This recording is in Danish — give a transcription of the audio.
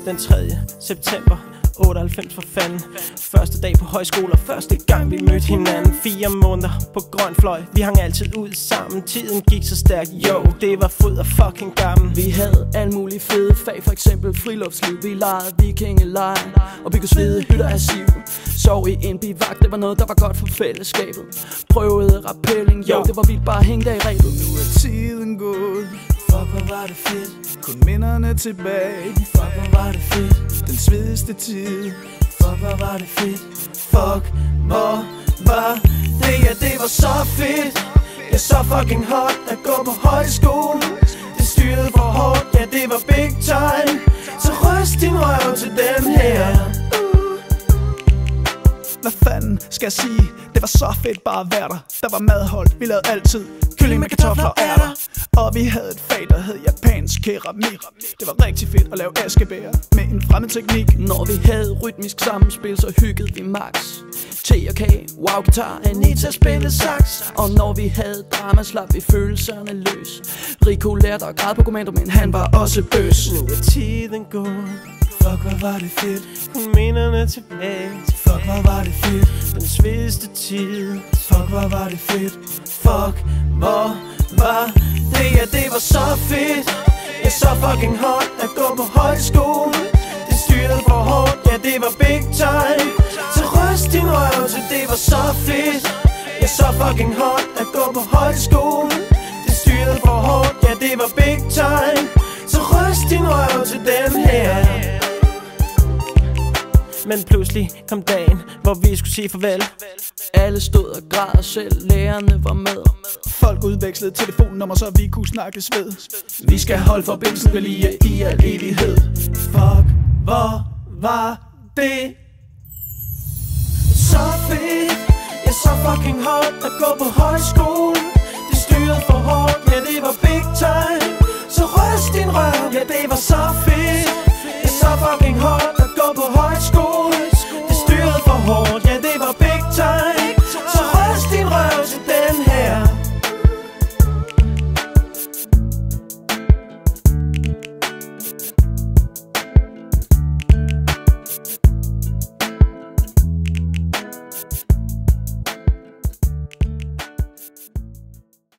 Den 3. september 98 for fanden. Første dag på højskole og første gang vi mødte hinanden. 4 måneder på grøn fløj, vi hang altid ud sammen. Tiden gik så stærkt, jo, det var fod og fucking gammel. Vi havde alle mulige fede fag, for eksempel friluftsliv. Vi legede vikingelejr og byggede svede hytter af siv. Sov i en bivak, det var noget der var godt for fællesskabet. Prøvede rappelling, jo, det var vildt bare at hænge der i rebet. Nu er tiden gået, fuck hvor var det fedt. Kun minderne tilbage, fuck hvor var det fedt. Den svedigste tid, fuck hvor var det fedt. Fuck hvor var det, ja det var så fedt. Det er så fucking hot at gå på højskole. Det styrede for hårdt, ja det var big time. Så ryst din røv til den her. Hvad fanden skal jeg sige? Det var så fedt bare at være der. Der var madhold, vi lavede altid kylling med kartofler og ærter. Og vi havde et fag, der hed japansk keramik. Det var rigtig fedt at lave askebæger med en fremmed teknik. Når vi havde rytmisk sammenspil, så hyggede vi max. T og K, wow guitar, Anita spillede sax. Og når vi havde drama, slap vi følelserne løs. Rico lærte at græde på kommando, men han var også bøs. Nu er tiden gået, fuck hvor var det fedt. kun minderne tilbage. Fuck hvor var det fedt. Den svedigste tid, Fuck hvor var det fedt. Fuck hvor var det, ja det var så fedt. Ja så fucking hot at gå på højskole. Det styrede for hårdt, ja det var big time. Så ryst din røv til det var så fedt. Ja så fucking hot at gå på højskole. Det styrede for hårdt, ja det var big time. Så ryst din røv til den her. men pludselig kom dagen, hvor vi skulle sige farvel. Alle stod og græd, og selv lærerne var med. Folk udvekslede telefonnummer, så vi kunne snakkes ved. Vi skal holde forbindelsen ved lige i al evighed. Fuck, hvor var det så fedt. Ja, så fucking hot at gå på højskole. Det styrede for hårdt, ja det var big time. Så ryst din røv, ja